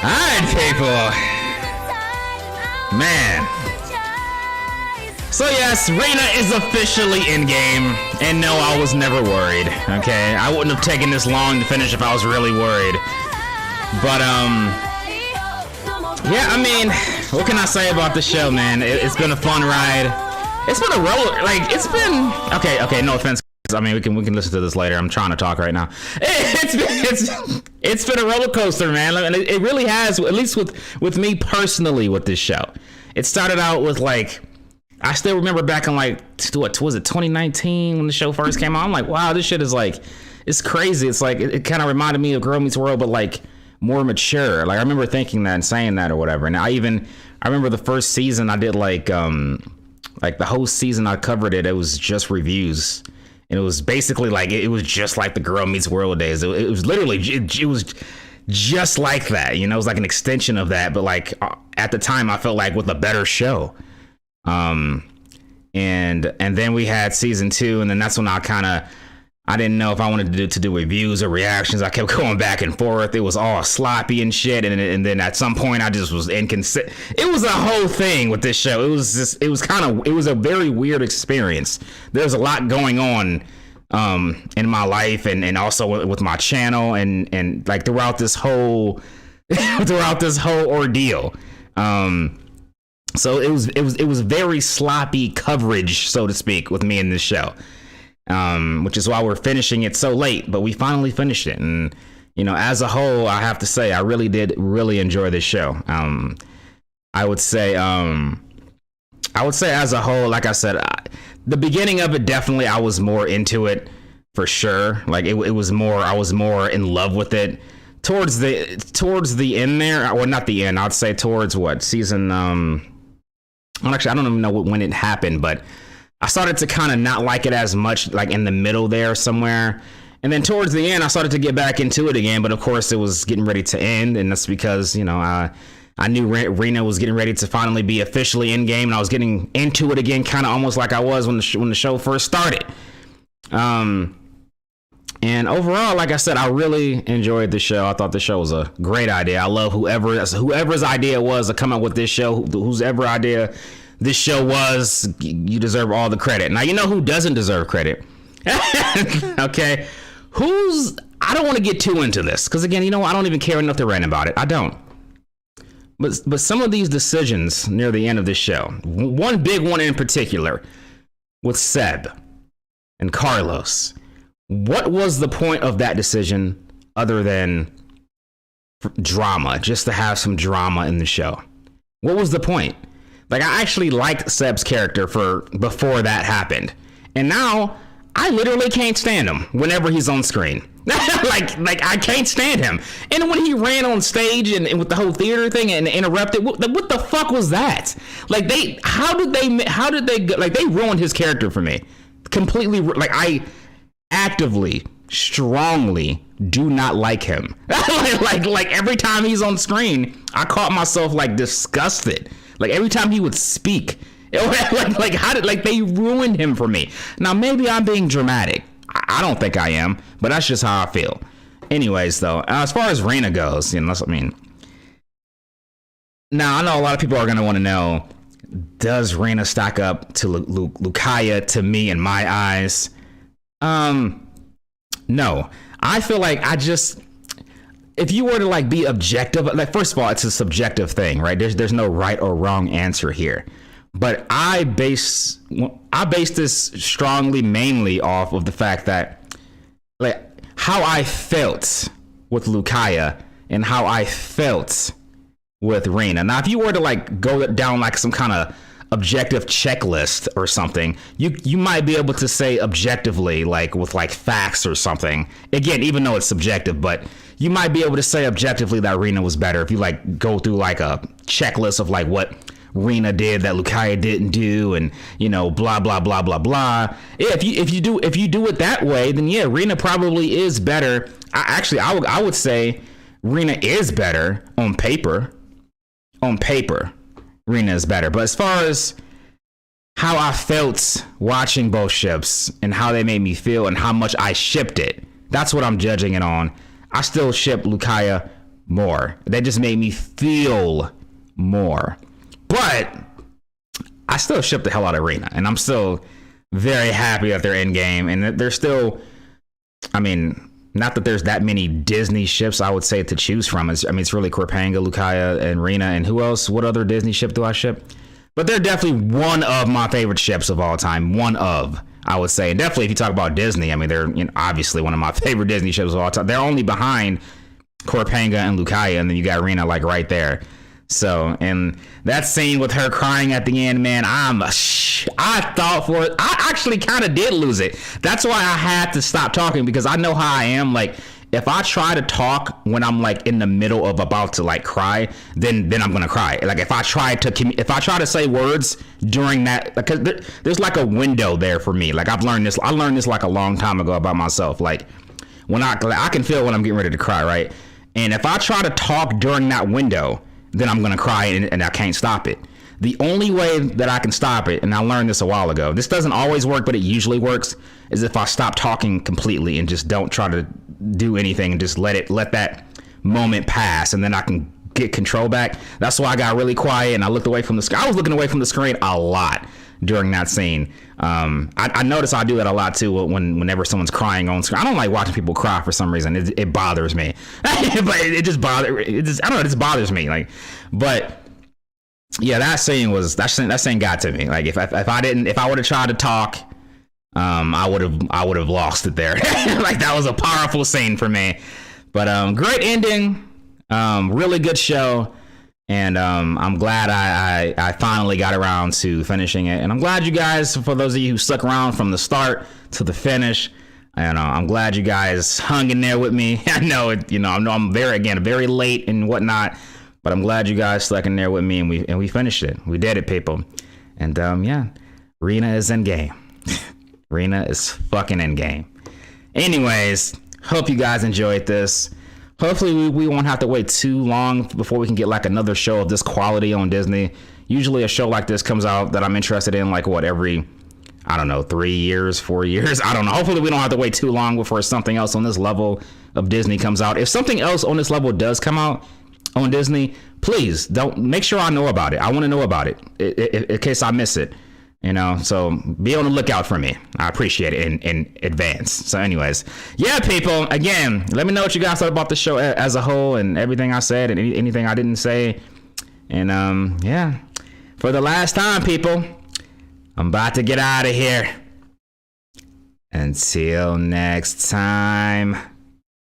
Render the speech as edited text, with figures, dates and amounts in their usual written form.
Alright, people. Man. So yes, RINA is officially in game. And no, I was never worried. Okay? I wouldn't have taken this long to finish if I was really worried. But, yeah, I mean, what can I say about the show, man? It's been a fun ride. It's been a roller, like, it's been, okay, no offense. I mean, we can listen to this later. I'm trying to talk right now. It's been a roller coaster, man. And it really has, at least with me personally with this show. It started out with like, I still remember back in like, what was it, 2019 when the show first came out? I'm like, wow, this shit is like, it's crazy. It's like, it kind of reminded me of Girl Meets World, but like more mature. Like I remember thinking that and saying that or whatever. And I remember the first season I did like the whole season I covered it. It was just reviews. And it was basically like, it was just like the Girl Meets World days. It was literally, it was just like that. You know, it was like an extension of that. But like at the time, I felt like with a better show. And then we had season 2. And then that's when I didn't know if I wanted to do reviews or reactions. I kept going back and forth. It was all sloppy and shit. And then at some point I just was inconsistent. It was a whole thing with this show. It was a very weird experience. There's a lot going on in my life and also with my channel and like throughout this whole ordeal. So it was very sloppy coverage, so to speak, with me in this show. Which is why we're finishing it so late, but we finally finished it. And, you know, as a whole, I have to say, I really did enjoy this show. I would say as a whole, like I said, the beginning of it, definitely, I was more into it for sure. Like it was more, I was more in love with it towards the end there. Well, not the end, I'd say towards what season, actually, I don't even know when it happened, but I started to kind of not like it as much, like in the middle there somewhere. And then towards the end, I started to get back into it again. But of course, it was getting ready to end. And that's because, you know, I knew RINA was getting ready to finally be officially in game. And I was getting into it again, kind of almost like I was when the show first started. And overall, like I said, I really enjoyed the show. I thought the show was a great idea. I love whoever's idea it was to come up with this show, whoever idea this show was, you deserve all the credit. Now, you know who doesn't deserve credit? Okay. I don't want to get too into this because, again, you know, I don't even care enough to rant about it. I don't. But some of these decisions near the end of this show, one big one in particular with SEB and Carlos. What was the point of that decision other than drama, just to have some drama in the show? What was the point? Like, I actually liked Seb's character before that happened. And now, I literally can't stand him whenever he's on screen. like I can't stand him. And when he ran on stage and with the whole theater thing and interrupted, what the fuck was that? Like, they ruined his character for me. Completely, like, I actively, strongly do not like him. like every time he's on screen, I caught myself, like, disgusted. Like every time he would speak, they ruined him for me. Now maybe I'm being dramatic. I don't think I am, but that's just how I feel. Anyways, though, as far as RINA goes, you know, now I know a lot of people are gonna want to know: does RINA stack up to Lucaya to me in my eyes? No. I feel like if you were to like be objective, like first of all, it's a subjective thing, right? There's no right or wrong answer here. But I base this strongly mainly off of the fact that like how I felt with Lucaya and how I felt with RINA. Now, if you were to like go down like some kind of objective checklist or something, you might be able to say objectively, like with like facts or something. Again, even though it's subjective, but you might be able to say objectively that RINA was better if you like go through like a checklist of like what RINA did that Lucaya didn't do, and you know, blah blah blah blah blah. Yeah, if you do it that way, then yeah, RINA probably is better. I would say RINA is better on paper. On paper, RINA is better. But as far as how I felt watching both ships and how they made me feel and how much I shipped it, that's what I'm judging it on. I still ship Lucaya more. They just made me feel more. But I still ship the hell out of RINA, and I'm still very happy that they're in game, and they're still, I mean, not that there's that many Disney ships I would say to choose from. It's really Corpanga, Lucaya, and RINA, and who else? What other Disney ship do I ship? But they're definitely one of my favorite ships of all time. One of, I would say. And definitely if you talk about Disney, I mean, they're obviously one of my favorite Disney ships of all time. They're only behind Corpanga and Lucaya, and then you got RINA like right there. So, and that scene with her crying at the end, man, I thought for it. I actually kind of did lose it. That's why I had to stop talking, because I know how I am. Like, if I try to talk when I'm like in the middle of about to like cry, then I'm gonna cry. Like if I try to say words during that, because there's like a window there for me. Like I learned this like a long time ago about myself. Like when I can feel when I'm getting ready to cry, right? And if I try to talk during that window, then I'm gonna cry and I can't stop it. The only way that I can stop it, and I learned this a while ago, this doesn't always work, but it usually works, is if I stop talking completely and just don't try to do anything and just let that moment pass, and then I can get control back. That's why I got really quiet and I looked away from the screen. I was looking away from the screen a lot during that scene. I notice I do that a lot too whenever someone's crying on screen. I don't like watching people cry for some reason. It bothers me. But it just bothers me. Like, but yeah, that scene got to me. Like if I would have tried to talk, I would have lost it there. Like that was a powerful scene for me. But great ending, really good show, and I'm glad I finally got around to finishing it. And I'm glad you guys, for those of you who stuck around from the start to the finish, and I'm glad you guys hung in there with me. I know it, I know I'm very late and whatnot, but I'm glad you guys stuck in there with me, and we finished it. We did it, people. And yeah, RINA is in game. RINA is fucking in game. Anyways, hope you guys enjoyed this. Hopefully we won't have to wait too long before we can get like another show of this quality on Disney. Usually a show like this comes out that I'm interested in like every, I don't know, 3 years, 4 years. I don't know. Hopefully we don't have to wait too long before something else on this level of Disney comes out. If something else on this level does come out on Disney, please don't make sure I know about it. I want to know about it in case I miss it. So be on the lookout for me. I appreciate it in advance. So anyways, yeah, people, again, let me know what you guys thought about the show as a whole and everything I said and anything I didn't say. And yeah, for the last time, people, I'm about to get out of here. Until next time.